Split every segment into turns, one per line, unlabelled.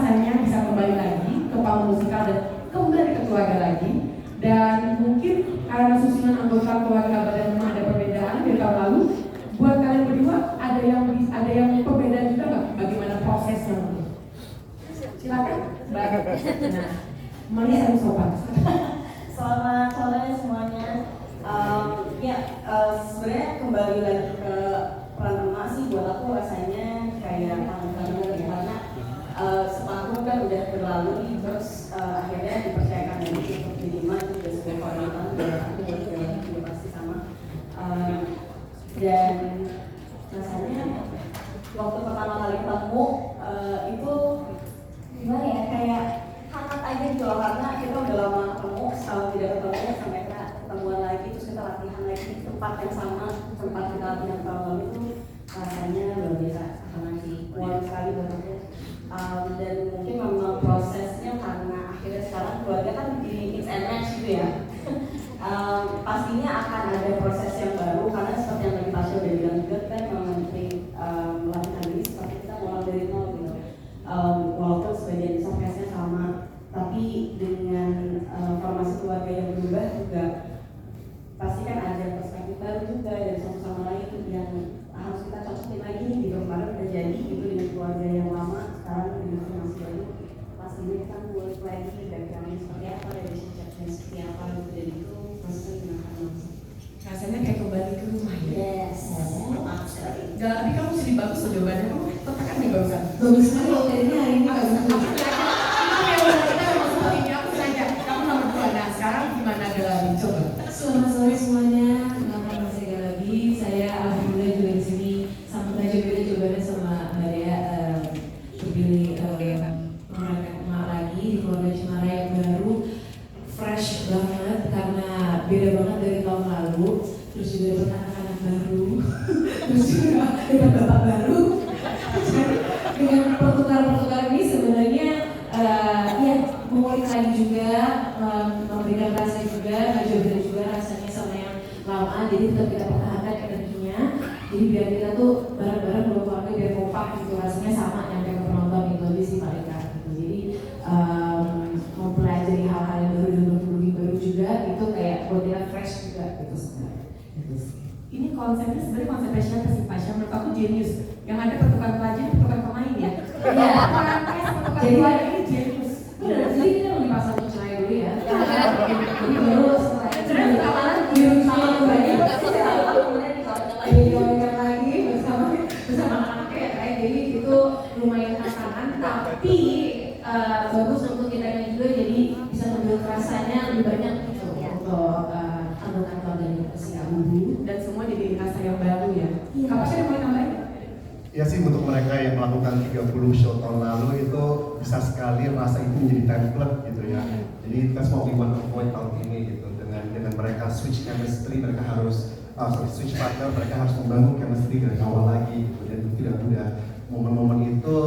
rasanya bisa kembali lagi ke panggung musikal dan kembali ke keluarga lagi. Dan mungkin karena susunan anggota keluarga dan memang ada perbedaan dari tahun lalu, buat kalian berdua ada yang perbedaan juga nggak? Bagaimana prosesnya mungkin? Silakan, Mbak. Nah, Maria harus sopan.
Selamat sore semuanya. Sebenarnya kembali lagi ke peran emak sih buat aku rasanya kayak panggung ya, karena setahun kan udah berlalu nih, terus akhirnya dipercayakan lagi untuk jadi emak itu juga sebuah kehormatan buat aku, buat jalan juga pasti sama. Dan rasanya waktu pertama kali ketemu itu gimana ya, kayak hangat aja gitu loh, karena kita udah lama ketemu, setahun tidak ketemu, sampai kita ketemuan lagi, terus kita latihan lagi di tempat yang sama, tempat kita latihan tahun lalu itu rasanya luar biasa, sangat sih, wow sekali buat aku. Dan mungkin memang prosesnya karena akhirnya sekarang keluarga kan di mix and match gitu ya. Pastinya akan ada proses yang baru, karena seperti yang tadi Tasya udah bilang juga, kan memang latihan ini seperti kita mulai dari nol gitu. Walaupun sebagian besar case-nya sama, tapi dengan formasi keluarga yang berubah juga pasti kan ada perspektif baru juga dari satu sama lain yang harus kita cocokin lagi nih gitu. Kemarin udah jadi gitu dengan keluarga yang lama, sekarang dengan formasi baru pastinya kita mulai lagi background-nya seperti apa, relationship-nya seperti apa gitu, dan itu prosesnya menyenangkan.
Rasanya kayak kembali ke rumah ya?
Yes.
Tapi kamu sedih bagus loh jawabannya, kamu tekan nih barusan.
Bagus sekali loh, hari ini bagus.
Kamu nomor 2, nah sekarang gimana Galabi? Coba.
Selamat sore semuanya, nama saya Galabi. Saya alhamdulillah juga di sini sambut aja beda jawabannya sama Mbak Dea, terpilih mengangkat emak lagi di keluarga Cemara yang baru, fresh banget karena beda banget dari tahun lalu. Terus juga dapat anak-anak baru, terus juga dapat bapak baru. Dengan pertukaran ini sebenarnya ya mengulik lagi juga, memberikan rasa juga, nggak jauh beda juga rasanya sama yang lama. Jadi tetap kita pertahankan energinya. Jadi biar kita tuh bareng-bareng dua keluarga biar kompak gitu, rasanya sama yang kayak penonton itu aja sih Pak Eka gitu. Jadi mempelajari hal-hal yang baru dan lebih baru juga itu kayak buat kita fresh juga gitu sebenarnya.
Ini konsepnya sebenarnya konsepnya siapa sih Pasha? Menurut aku genius. Yang ada pertukaran pelajar, pertukaran pemain ya.
Iya.
Jadi ini genius.
Udah, jadi kita mau dipasang ke Cenaya dulu ya. Baru setelah itu keamanan biru sama kembali. Digoyangkan lagi bersama anak-anaknya ya kayak, jadi itu lumayan tantangan, tapi bagus untuk kita juga, jadi bisa membuat rasanya lebih banyak gitu untuk anggota keluarga si Abu
dan semua jadi rasa yang baru ya. Apa sih yang mau tambahin?
Ya sih, untuk mereka yang melakukan 30 show tahun lalu itu bisa sekali rasa itu menjadi template gitu ya. Jadi that's what we want to avoid tahun ini gitu. Dengan mereka switch chemistry, mereka harus switch partner, mereka harus membangun chemistry dari awal lagi gitu. Dan itu tidak mudah. Momen-momen itu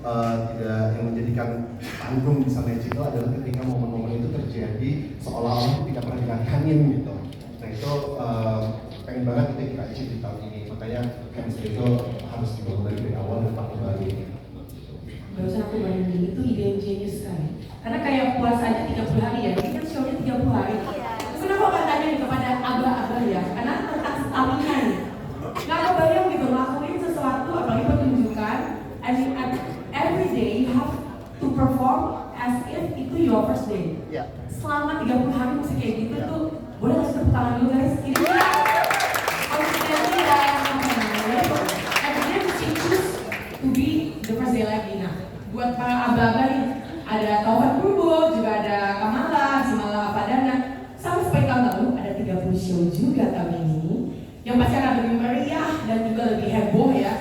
tidak yang menjadikan panggung bisa magical adalah ketika momen-momen itu terjadi seolah-olah itu tidak pernah dilakukan gitu. Nah itu pengen banget kita achieve di tahun ini. Makanya chemistry itu harus dibangun dari awal dan pakai baru ini.
Gak usah aku bandingin, itu ide yang genius sekali. Karena kayak puasa aja 30 hari ya, ini kan show-nya 30 hari. Kenapa aku tanya nih kepada abah-abah ya? Karena tentang stamina nih. Gak kebayang gitu, ngelakuin sesuatu, apalagi pertunjukan. I mean, every day you have to perform as if itu your first day. Selama 30 hari mesti kayak gitu tuh, boleh kasih tepuk tangan dulu guys. Ini dia konsistensi dan everyday mesti choose to be the first day lagi. Nah, buat para abah-abah nih, ada Taufan Purbo, juga ada Kamala, Simala Padana. Sama seperti tahun lalu, ada 30 show juga tahun ini, yang pasti akan lebih meriah dan juga lebih heboh ya.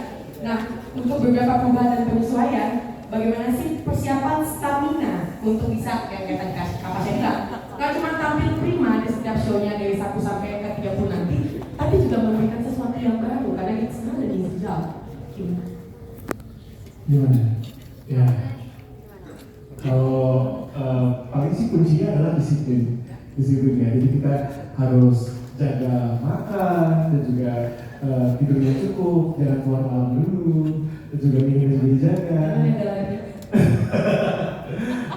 Nah, untuk beberapa perubahan dan penyesuaian, bagaimana sih persiapan stamina untuk bisa kayak tadi Kapasnya bilang, nggak cuma tampil prima di setiap show-nya dari 1 sampai ke 30 nanti, tapi juga memberikan sesuatu yang baru karena it's not an easy job.
Gimana? Ya. Kalau paling sih kuncinya adalah disiplin ya. Jadi kita harus jaga makan dan juga tidurnya cukup, jangan keluar malam dulu, dan juga minum juga dijaga.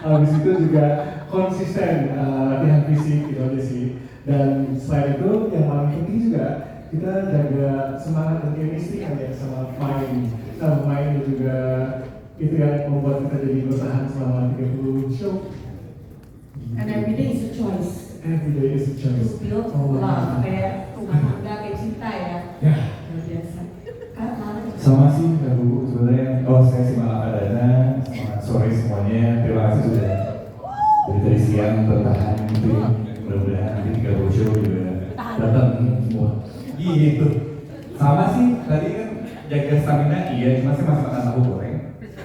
Habis itu juga konsisten latihan fisik gitu aja sih. Dan selain itu yang paling penting juga kita jaga semangat dan chemistry kan ya sama pemain dan juga itu yang membuat kita jadi bertahan selama 30 show.
And every day is a choice.
Every day is a choice.
To build
Oh,
love, kayak rumah tangga, kayak cinta ya.
Ya.
Luar biasa. Kak, mana?
Sama sih, Kak Bu, sebenarnya. Saya si Malakadana, selamat sore semuanya. Terima kasih sudah dari tadi siang bertahan gitu ya. Mudah-mudahan nanti 30 show juga datang semua. Gitu. Sama sih, tadi kan jaga stamina iya, cuma saya masih makan tahu goreng.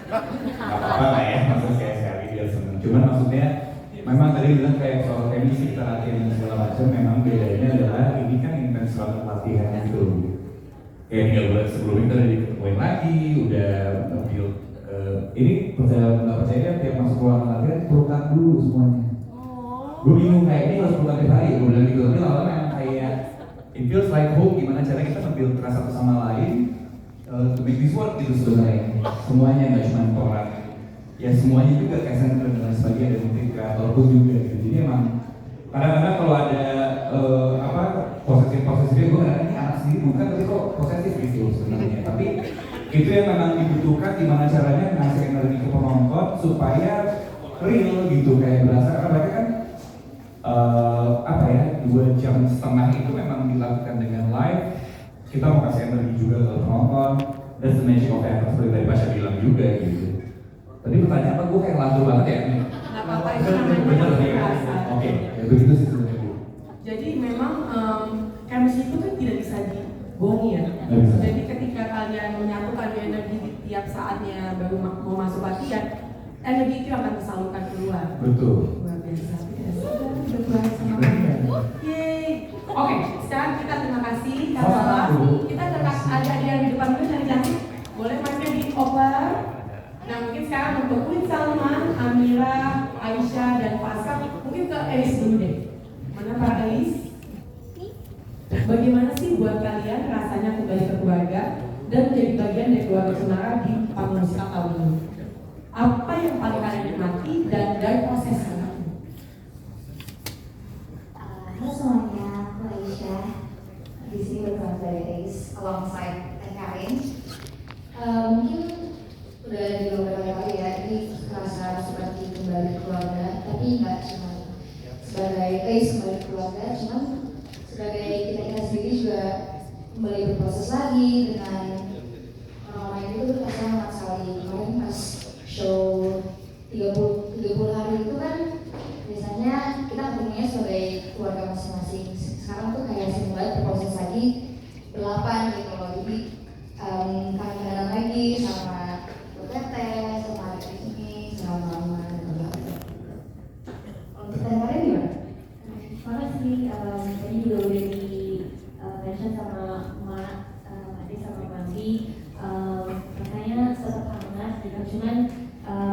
Gak apa-apa lah ya, maksudnya sekali-sekali biar seneng. Cuman maksudnya memang tadi bilang kayak soal teknis kita latihan dan segala macam, memang bedanya adalah ini kan intens banget latihan gitu. Kayak 3 bulan sebelumnya kita udah diketemuin lagi, udah build ini percaya nggak percaya tiap masuk ruangan latihan pelukan dulu semuanya. Gue bingung kayak ini harus pelukan tiap hari, gue bilang gitu, tapi lama-lama yang kayak it feels like home, gimana caranya kita nge-build trust satu sama lain to make this work gitu sebenarnya. Semuanya nggak cuma orang, ya semuanya juga kayak center dan lain sebagainya, ada mungkin kreator juga gitu. Jadi emang kadang-kadang kalau ada posesif-posesifnya, gue kadang ini anak sendiri bukan, tapi kok posesif gitu sebenarnya. Tapi itu yang memang dibutuhkan, gimana caranya ngasih energi ke penonton supaya real gitu, kayak berasa karena mereka kan 2,5 jam itu memang dilakukan dengan live. Kita mau kasih energi juga ke penonton, dan the magic of effort seperti tadi Pasha bilang juga gitu. Tadi pertanyaan apa, gue kayak lantur banget ya?
Nggak apa-apa, itu namanya rasa.
Oke, ya begitu sih sebenarnya Bu.
Jadi memang chemistry itu kan tidak bisa dibohongi ya.
Nggak bisa.
Jadi ketika kalian menyatukan energi di tiap saatnya baru mau masuk latihan, energi itu akan tersalurkan keluar.
Betul.
Luar biasa. Tidak sabar, berdoa sama kalian. Yeay. Oke, sekarang kita terima kasih. Kita ada yang di depan dulu dari cantik. Boleh mainnya di over. Nah mungkin sekarang untuk Queen Salman, Amira, Aisyah, dan Pasca, mungkin ke Elis dulu deh. Mana Pak Elis? Bagaimana sih buat kalian rasanya kembali ke keluarga dan menjadi bagian dari keluarga Sonara di panggung musik tahun ini? Apa yang paling kalian nikmati dan dari prosesnya?
Halo semuanya, aku Aisyah. Di sini bersama dari Ace, alongside Karin. Mungkin udah di beberapa kali ya, ini merasa seperti kembali keluarga, tapi nggak cuma sebagai Ace kembali keluarga, cuman sebagai kita sendiri juga kembali berproses lagi dengan orang-orang itu terasa sangat sekali. Kemarin pas show 30 hari itu kan biasanya kita ketemunya sebagai keluarga masing-masing. Sekarang tuh kayak sering banget berproses lagi 8 gitu loh. Jadi kadang-kadang lagi sama Teteh, sama adik ini, sama mama dan bapak. Untuk kemarin gimana?
Mana sih tadi juga udah di mention sama Mak, Ade sama Mami, makanya tetap hangat gitu. Cuman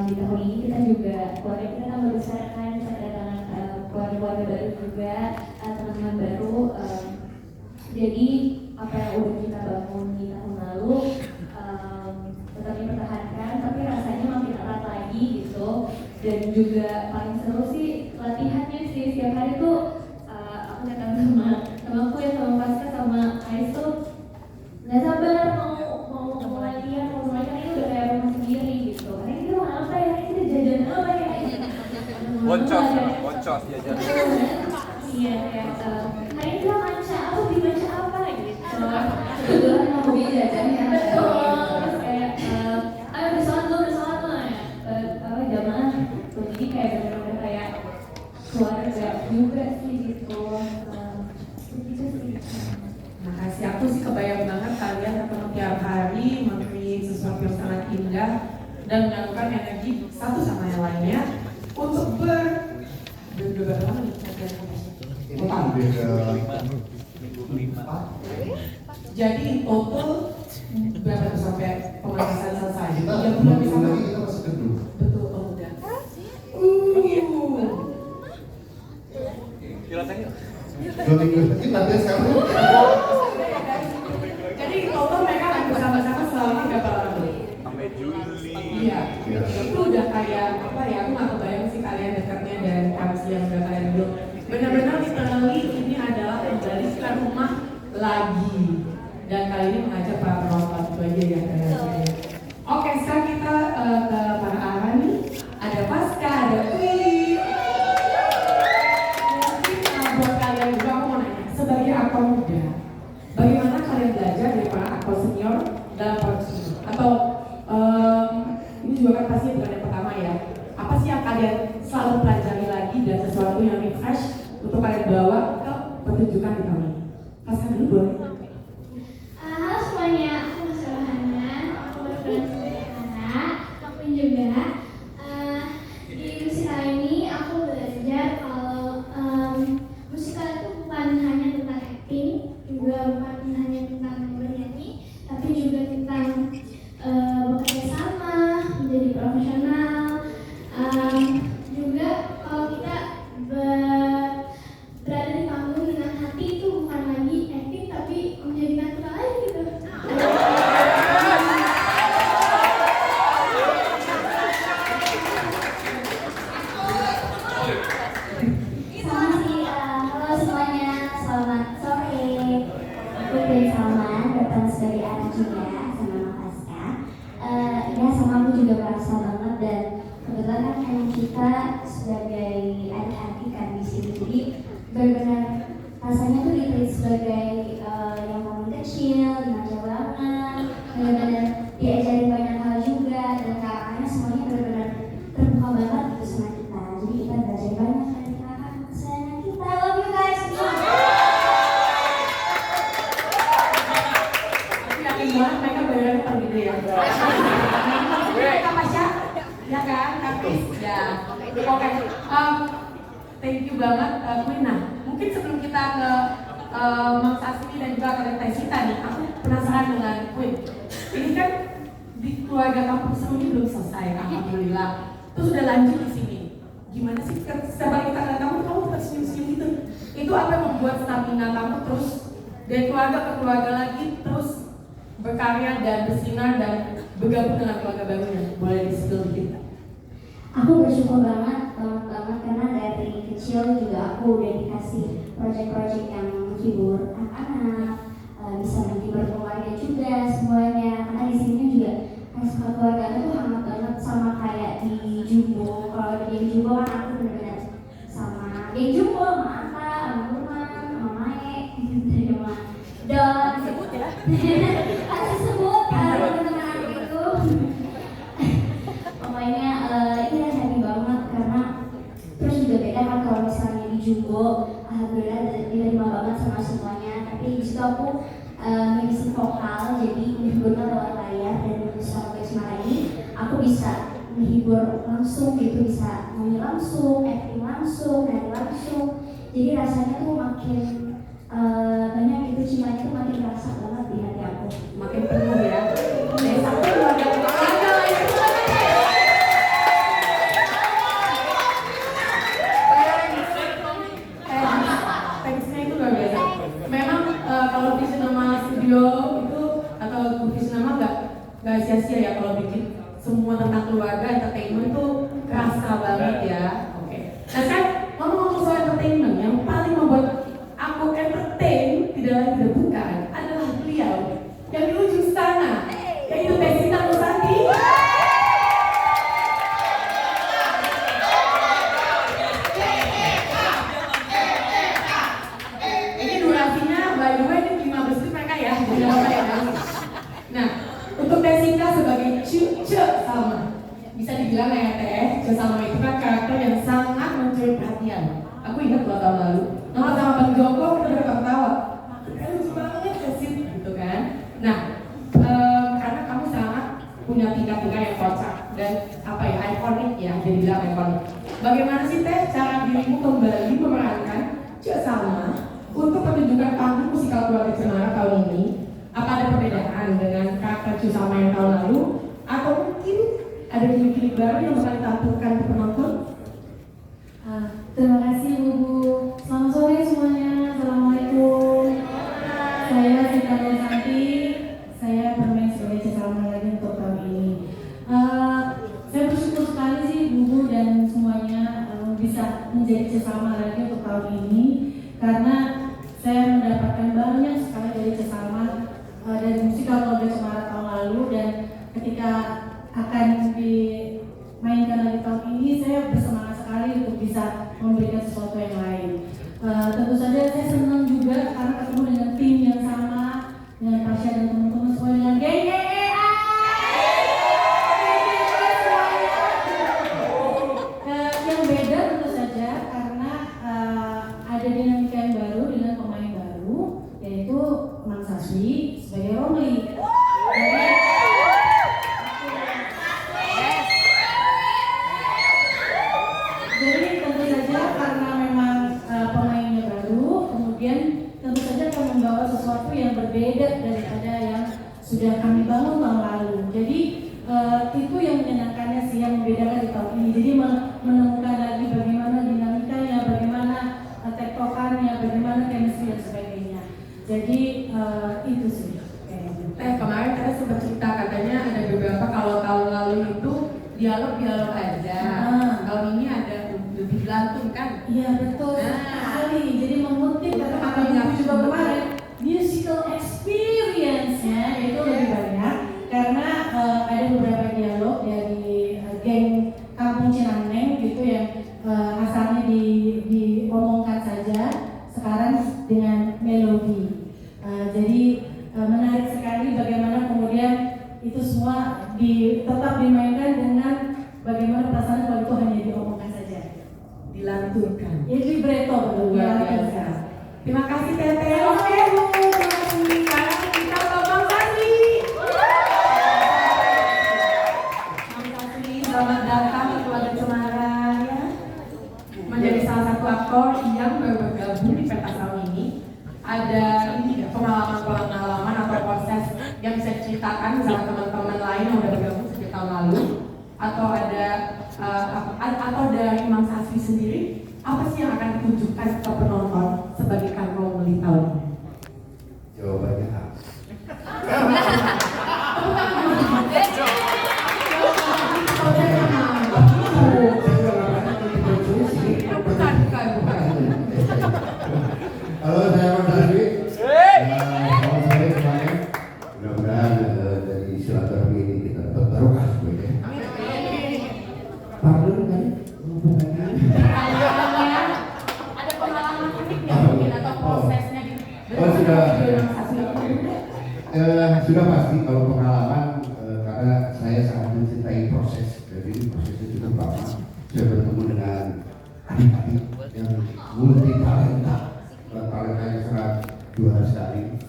di tahun ini kita juga keluarga kita kan membesar kan, kedatangan keluarga-keluarga baru juga, teman-teman baru. Jadi apa yang udah kita bangun di tahun lalu tetap dipertahankan, tapi rasanya makin erat lagi gitu. Dan juga paling seru sih latihannya sih, setiap hari tuh aku datang sama temanku ya, sama Pasca sama Ais tuh nggak sabar mau latihan, mau mulai kan ini udah kayak rumah sendiri gitu. Karena kita mau apa ya, kita jajan apa ya?
Boncos jajan.
Iya kayak hari ini kita manca apa, dimanca apa gitu.
Kebetulan mau hobi jajannya.
Betul, terus kayak ayo bersolat lo ya. Jamaah, jadi kayak bener-bener kayak keluarga juga sih gitu. Begitu sih.
Makasih, aku sih kebayang banget kalian ketemu tiap hari, memberi sesuatu yang sangat indah dan menyalurkan energi satu sama yang lainnya untuk berapa lama nih? Jadi total berapa tuh sampai pemanasan selesai?
Kita
3 bulan bisa
lagi kita masuk ke dulu.
betul, oh udah.
Silakan yuk.
2 minggu lagi latihan sekarang.
Jadi total mereka akan bersama-sama selama berapa lama?
Sampai Juli.
Iya, itu udah kayak apa ya? Aku nggak kebayang sih kalian selalu pelajari lagi dan sesuatu yang refresh untuk kalian bawa ke pertunjukan di tahun ini. Paskan dulu boleh?
Halo semuanya, aku Hana, aku berperan sebagai anak. Aku juga di musikal ini aku belajar kalau musikal itu bukan hanya tentang acting, juga bukan hanya tentang bernyanyi, tapi juga tentang bekerja sama, menjadi profesional. Juga kalau kita berada di panggung dengan hati itu bukan lagi acting tapi menjadi natural aja gitu.
Sama sih, halo semuanya, selamat sore. Aku dari Salman, berperan sebagai anak juga sama Mama Pasca. Ya sama aku juga merasa banget dan kebetulan kan emang kita sebagai adik-adik kan di sini, jadi benar-benar rasanya tuh ditreat sebagai yang paling kecil, dimanja banget, benar-benar diajarin banyak hal juga dan kakaknya semuanya benar-benar terbuka banget gitu sama kita. Jadi kita belajar banyak dari kakak kesayangan kita. I love you guys.
Aku yakin banget mereka bayarannya paling gede ya. Kak Pasha, ya kan? Kak Chris, ya. Oke, thank you banget Queen. Nah, mungkin sebelum kita ke Mang Sasmi dan juga ke Tesita nih, aku penasaran dengan Queen. Ini kan di keluarga kampung seru ini belum selesai, alhamdulillah. Terus sudah lanjut di sini. Gimana sih setiap kali kita lihat kamu tetap senyum-senyum gitu? Itu apa yang membuat stamina kamu terus dari keluarga ke keluarga lagi terus berkarya dan bersinar dan bergabung dengan keluarga barunya? Boleh di-spill dikit?
Aku bersyukur banget karena dari kecil juga aku udah dikasih proyek-proyek yang menghibur anak-anak, bisa menghibur keluarga juga semuanya. Karena di sini juga kasih keluarga itu hangat banget sama kayak di Jumbo. Kalau di Jumbo kan aku benar-benar sama di Jumbo, sama Ata, sama Nurman, sama Mae, sama Don.
Sebut ya.
Kasih sebut teman-teman aku itu. Pokoknya ini happy banget karena terus juga beda kan kalau misalnya di Jumbo, alhamdulillah diterima banget sama semuanya. Tapi di situ aku mengisi vokal, jadi menghiburnya lewat layar dan sampai sekarang ini aku bisa menghibur langsung gitu, bisa nyanyi langsung, acting langsung, nari langsung. Jadi rasanya tuh makin banyak itu cintanya tuh makin terasa banget di hati aku.
Makin penuh ya. Dari satu keluarga ke keluarga lain. Teksnya itu luar biasa. Memang kalau di Sinema Studio itu atau di Sinema nggak sia-sia ya kalau bikin semua tentang keluarga, entertainment tuh kerasa banget ya. Oke. Nah kan ngomong-ngomong soal entertainment, yang paling membuat aku entertain tidak lain tidak bukan adalah beliau yang di ujung sana, yaitu Tesita Nusanti. Ini durasinya by the way ini 15 menit mereka ya, tidak apa ya. Nah, untuk Tesita sebagai Cuce Salma, bisa dibilang ya Teh, Cuce Salma itu kan karakter yang sangat mencuri perhatian. Aku ingat 2 tahun lalu, nama sama Bang Joko kita udah ketawa. Makanya lucu banget Tesit gitu kan. Nah, karena kamu sangat punya tingkah-tingkah yang kocak dan apa ya, ikonik ya, jadi bilang ikonik. Bagaimana sih Teh cara dirimu kembali memerankan Cuce Salma untuk pertunjukan panggung musikal Keluarga Cemara tahun ini? Apa ada perbedaan dengan karakter Cuce Salma yang tahun lalu? Atau mungkin ada gimmick baru yang bakal ditampilkan ke penonton?
Terima kasih Bu. Selamat sore semuanya. Assalamualaikum. Saya Sita Nusanti. Saya bermain sebagai Cuce Salma lagi untuk tahun ini. Saya bersyukur sekali sih Bu dan semuanya bisa menjadi Cuce Salma lagi untuk tahun ini karena saya mendapatkan banyak sekali dari Cuce Salma dari musikal Keluarga Cemara tahun lalu, dan ketika akan dimainkan lagi tahun ini saya bersemangat sekali untuk bisa memberikan sesuatu yang lain. Tentu saja saya senang juga karena ketemu dengan tim yang sama, dengan Pasha dan teman-teman semua, dengan geng
Jadi tentu saja karena memang pemainnya baru, kemudian tentu saja akan membawa sesuatu yang berbeda daripada yang sudah kami bangun tahun lalu. Jadi itu yang menyenangkannya sih, yang membedakan di tahun ini. Jadi menemukan lagi bagaimana dinamikanya, bagaimana tektokannya, bagaimana chemistry dan sebagainya. Jadi itu sih.
Kemarin kita sempat cerita katanya ada beberapa, kalau tahun lalu itu dialog aja. Tahun ini ada lebih dilantunkan.
Iya betul sekali. Jadi mengutip kata-kata yang juga kemarin, musical experience-nya itu lebih banyak karena ada beberapa dialog dari geng Kampung Cinaneng gitu yang asalnya diomongkan saja, sekarang dengan melodi. Jadi menarik sekali bagaimana kemudian itu semua tetap dimainkan dengan bagaimana perasaan kalau itu hanya diomongkan saja,
dilantunkan.
Jadi libretto
luar biasa. Terima kasih Teteh. Oke Bu, sekarang kita ke Bang Sasri. Bang Sasri, selamat datang ke keluarga Cemara ya. Menjadi salah satu aktor yang baru bergabung di pentas tahun ini. Ada ini pengalaman atau proses yang bisa diceritakan sama teman-teman lain yang udah bergabung sejak tahun lalu, atau ada atau dari Mang Sasri sendiri, apa sih yang akan ditunjukkan ke penonton sebagai Kang Romli tahun ini?
Jawabannya apa? Halo, saya Mang Sasri. Kalau saya kemarin, mudah-mudahan dari silaturahmi ini kita dapat barokah semuanya. Pardon kan?
Ada pengalaman unik nggak mungkin atau prosesnya gitu?
Sudah pasti kalau pengalaman karena saya sangat mencintai proses, jadi prosesnya cukup lama. Saya bertemu dengan adik-adik yang multi talenta yang sangat juara sekali.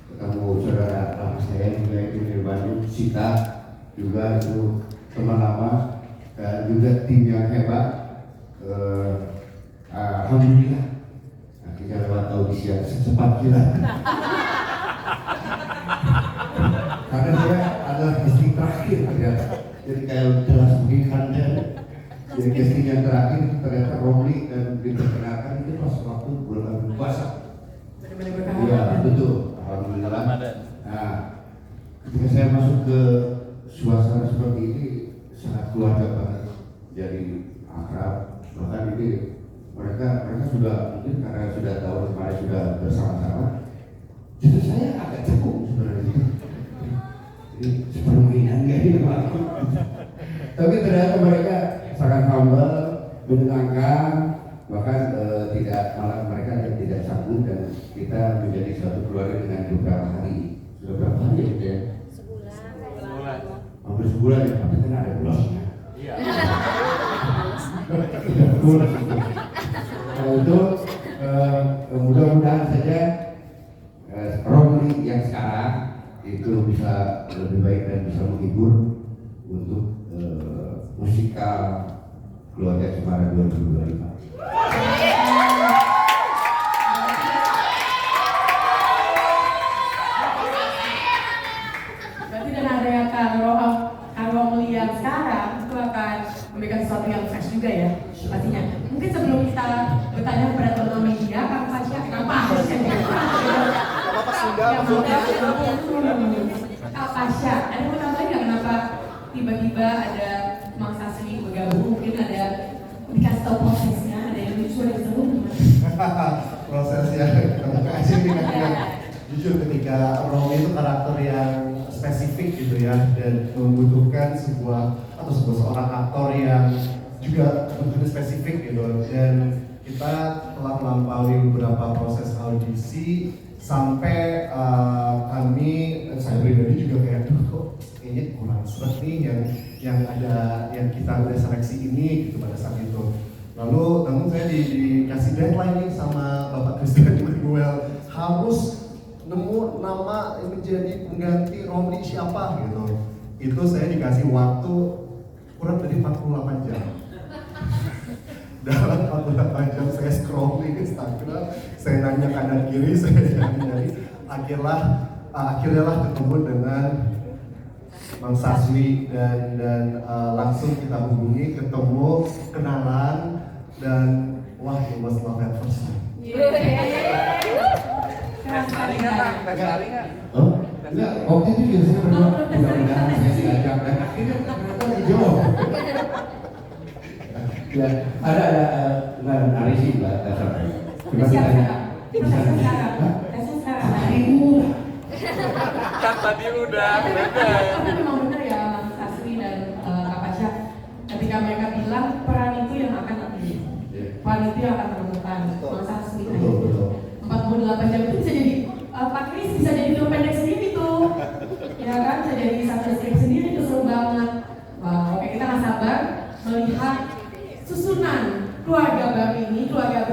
Ketemu saudara lama saya juga itu dari Bandung, Sita juga itu teman lama, dan juga tim yang hebat. Alhamdulillah akhirnya lewat audisi yang secepat kilat. Karena saya adalah casting terakhir ternyata, jadi kayak jelas begini kanten. Jadi casting yang terakhir ternyata Romli dan diperkenalkan itu pas waktu bulan puasa. Iya betul, alhamdulillah. Nah, ketika saya masuk ke suasana seperti ini sangat keluarga banget, jadi akrab. Bahkan ini mereka sudah mungkin karena sudah tahu kemarin sudah bersama-sama. Jadi saya agak cekung sebenarnya. Jadi sepermainan gak ini Pak. Tapi ternyata mereka sangat humble, menyenangkan, bahkan malah mereka tidak sanggup, dan kita menjadi satu keluarga dengan beberapa hari. Sudah berapa hari ya kita ya? Sebulan. Hampir sebulan ya, tapi kan ada bulannya. Iya. Nah itu mudah-mudahan saja Romli yang sekarang itu bisa lebih baik dan bisa menghibur untuk musikal Keluarga Cemara 2025.
Berarti dengan adanya Kang Romli yang sekarang itu akan memberikan sesuatu yang fresh juga ya pastinya. Mungkin sebelum kita bertanya kepada teman-teman media, Kang Pasha, Kang Pasha, ada mau tambahin nggak kenapa tiba-tiba ada Mang Sasri bergabung? Mungkin ada dikasih tahu prosesnya, ada yang lucu, ada yang seru.
Prosesnya kita kasih ini kan. Jujur ketika Romli itu karakter yang spesifik gitu ya, dan membutuhkan sebuah seorang aktor yang juga betul-betul spesifik gitu, dan kita telah melampaui beberapa proses audisi sampai saya pribadi juga kayak kok kayaknya kurang seret nih yang kita udah seleksi ini gitu pada saat itu. Namun saya dikasih deadline nih sama Bapak Christian Emmanuel, harus nemu nama yang menjadi pengganti Romli siapa gitu. Itu saya dikasih waktu kurang dari 48 jam. dalam 48 jam saya scrolling Instagram, saya nanya kanan kiri, saya nyari, akhirnya lah ketemu dengan Bang Saswi dan langsung kita hubungi, ketemu, kenalan, dan wah, it was love at first sight.
Oh, enggak, waktu itu juga saya berdua mudah-mudahan saya diajak dan akhirnya ternyata dijawab. Ya, ada nggak sih Mbak Tasha. Coba kita tanya.
Kan tadi udah. Tapi memang benar ya Bang Saswi dan Kak Pasha, ketika mereka bilang peran itu yang akan terpilih, peran itu yang akan menemukan Bang Saswi. 48 jam itu bisa jadi Pak Kris bisa jadi film pendek sendiri tuh, ya kan, bisa jadi satu skrip sendiri tuh, seru banget. Wah, oke, kita nggak sabar melihat susunan keluarga baru ini, keluarga